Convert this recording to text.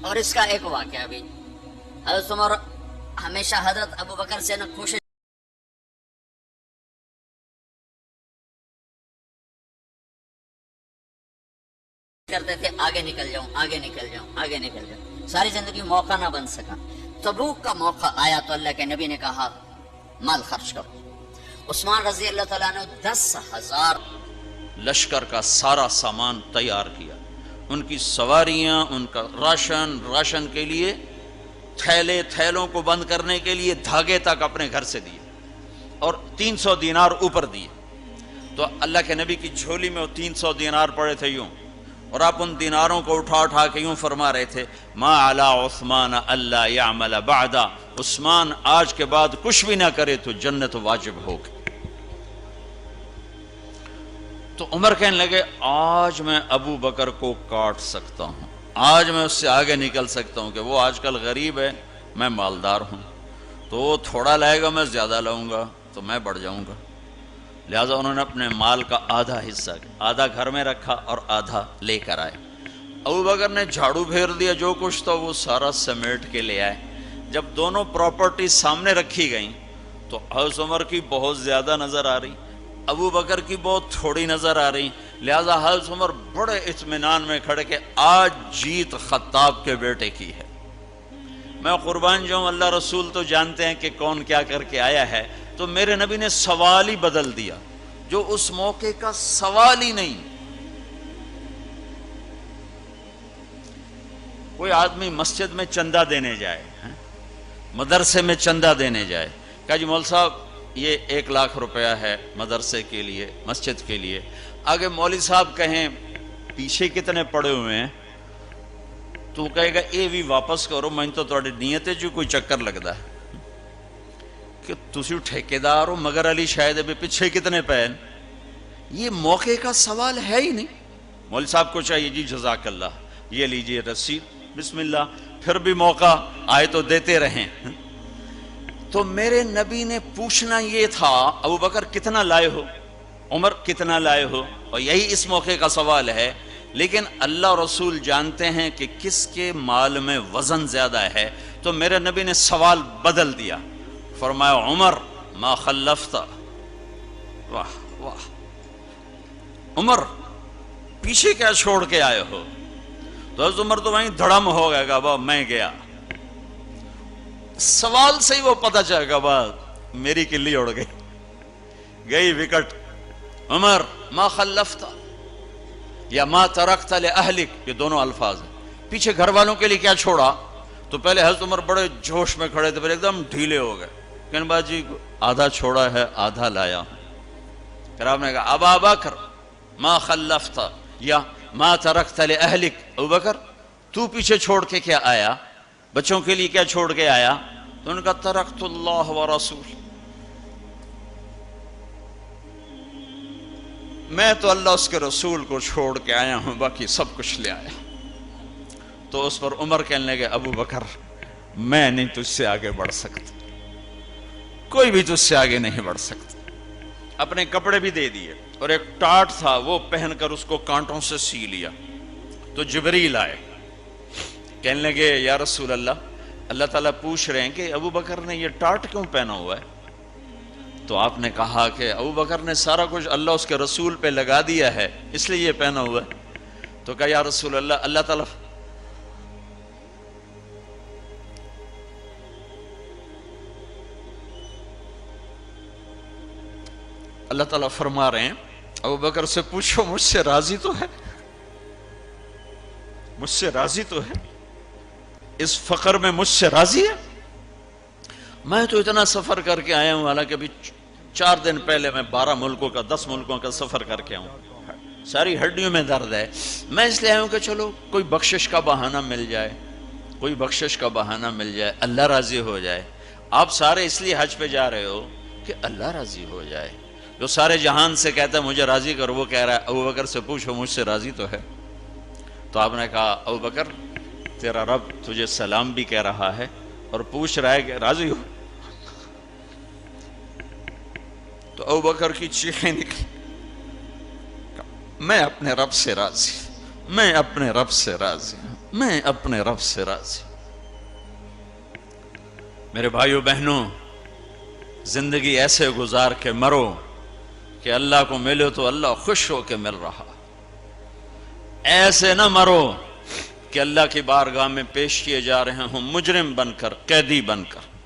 اور اس کا ایک واقعہ بھی، حضرت عمر ہمیشہ حضرت ابو بکر سے نہ کوشش کرتے تھے آگے نکل جاؤں آگے نکل جاؤں آگے نکل جاؤں، ساری زندگی موقع نہ بن سکا۔ تبوک کا موقع آیا تو اللہ کے نبی نے کہا مال خرچ کرو۔ عثمان رضی اللہ تعالیٰ نے 10,000 لشکر کا سارا سامان تیار کیا، ان کی سواریاں، ان کا راشن کے لیے تھیلوں کو بند کرنے کے لیے دھاگے تک اپنے گھر سے دیے، اور 300 دینار اوپر دیے۔ تو اللہ کے نبی کی جھولی میں وہ 300 دینار پڑے تھے یوں، اور آپ ان دیناروں کو اٹھا کے یوں فرما رہے تھے ما علی عثمان اللہ یعمل بعدا، عثمان آج کے بعد کچھ بھی نہ کرے تو جنت واجب ہوگی۔ تو عمر کہنے لگے آج میں ابو بکر کو کاٹ سکتا ہوں، آج میں اس سے آگے نکل سکتا ہوں کہ وہ آج کل غریب ہے، میں مالدار ہوں، تو وہ تھوڑا لائے گا میں زیادہ لاؤں گا تو میں بڑھ جاؤں گا۔ لہٰذا انہوں نے اپنے مال کا آدھا حصہ، آدھا گھر میں رکھا اور آدھا لے کر آئے۔ ابو بکر نے جھاڑو پھیر دیا، جو کچھ تھا وہ سارا سمیٹ کے لے آئے۔ جب دونوں پراپرٹی سامنے رکھی گئیں تو حضرت عمر کی بہت زیادہ نظر آ رہی، ابو بکر کی بہت تھوڑی نظر آ رہی، لہٰذا حضرت عمر بڑے اطمینان میں کھڑے کہ آج جیت خطاب کے بیٹے کی ہے۔ میں قربان جاؤں، اللہ رسول تو جانتے ہیں کہ کون کیا کر کے آیا ہے، تو میرے نبی نے سوال ہی بدل دیا جو اس موقع کا سوال ہی نہیں۔ کوئی آدمی مسجد میں چندہ دینے جائے، مدرسے میں چندہ دینے جائے، کہا جی مول صاحب یہ 1 لاکھ روپیہ ہے مدرسے کے لیے، مسجد کے لیے۔ آگے مولوی صاحب کہیں پیچھے کتنے پڑے ہوئے ہیں، تو وہ کہے گا اے بھی واپس کرو، میں تو تھوڑی نیت ہے جو کوئی چکر لگتا ہے کہ تسی ٹھیکیدار ہو، مگر علی شاید ابھی پیچھے کتنے پین۔ یہ موقع کا سوال ہے ہی نہیں۔ مولوی صاحب کو چاہیے جی جزاک اللہ، یہ لیجئے رسید، بسم اللہ، پھر بھی موقع آئے تو دیتے رہیں۔ تو میرے نبی نے پوچھنا یہ تھا ابو بکر کتنا لائے ہو، عمر کتنا لائے ہو، اور یہی اس موقع کا سوال ہے۔ لیکن اللہ رسول جانتے ہیں کہ کس کے مال میں وزن زیادہ ہے، تو میرے نبی نے سوال بدل دیا، فرمایا عمر ما خلفت، واہ واہ عمر پیچھے کیا چھوڑ کے آئے ہو؟ تو حضرت عمر تو وہیں دھڑم ہو گئے گا، میں گیا، سوال سے ہی وہ پتہ چلے گا، بات میری کلی اڑ گئی وکٹ۔ عمر ما خلفت یا ما ترکت لأہلک، یہ دونوں الفاظ ہیں، پیچھے گھر والوں کے لیے کیا چھوڑا؟ تو پہلے حضرت عمر بڑے جوش میں کھڑے تھے، پھر ایک دم ڈھیلے ہو گئے، کہنے باجی آدھا چھوڑا ہے آدھا لایا ہوں۔ پھر آپ نے کہا ابا بکر ما خلفت یا ما ترکت لأہلک، ابو بکر تو پیچھے چھوڑ کے کیا آیا، بچوں کے لیے کیا چھوڑ کے آیا؟ تو انہوں نے کہا ترکت اللہ ورسول، میں تو اللہ اس کے رسول کو چھوڑ کے آیا ہوں، باقی سب کچھ لے آیا۔ تو اس پر عمر کہنے لگے ابو بکر میں نہیں تجھ سے آگے بڑھ سکتا، کوئی بھی تجھ سے آگے نہیں بڑھ سکتا۔ اپنے کپڑے بھی دے دیے، اور ایک ٹاٹ تھا وہ پہن کر اس کو کانٹوں سے سی لیا۔ تو جبریل آئے، کہنے لگے یا رسول اللہ، اللہ تعالیٰ پوچھ رہے ہیں کہ ابو بکر نے یہ ٹاٹ کیوں پہنا ہوا ہے؟ تو آپ نے کہا کہ ابو بکر نے سارا کچھ اللہ اس کے رسول پہ لگا دیا ہے، اس لیے یہ پہنا ہوا ہے۔ تو کہا یا رسول اللہ، اللہ تعالیٰ فرما رہے ہیں ابو بکر سے پوچھو مجھ سے راضی تو ہے، مجھ سے راضی تو ہے، اس فقر میں مجھ سے راضی ہے؟ میں تو اتنا سفر کر کے آیا ہوں، حالانکہ ابھی 4 دن پہلے میں 12 ملکوں کا 10 ملکوں کا سفر کر کے ہوں، ساری ہڈیوں میں درد ہے، میں اس لیے آیا ہوں کہ چلو کوئی بخشش کا بہانہ مل جائے، کوئی بخشش کا بہانہ مل جائے، اللہ راضی ہو جائے۔ آپ سارے اس لیے حج پہ جا رہے ہو کہ اللہ راضی ہو جائے، جو سارے جہان سے کہتا ہے مجھے راضی کر، وہ کہہ رہا ہے ابو بکر سے پوچھو مجھ سے راضی تو ہے۔ تو آپ نے کہا ابو بکر تیرا رب تجھے سلام بھی کہہ رہا ہے اور پوچھ رہا ہے کہ راضی ہو؟ تو ابو بکر کی چیخیں نکلی، میں اپنے رب سے راضی، میں اپنے رب سے راضی ہوں۔ میں اپنے رب سے راضی. میرے بھائیوں بہنوں، زندگی ایسے گزار کے مرو کہ اللہ کو ملو تو اللہ خوش ہو کے مل رہا. ایسے نہ مرو کہ اللہ کی بارگاہ میں پیش کیے جا رہے ہوں مجرم بن کر، قیدی بن کر.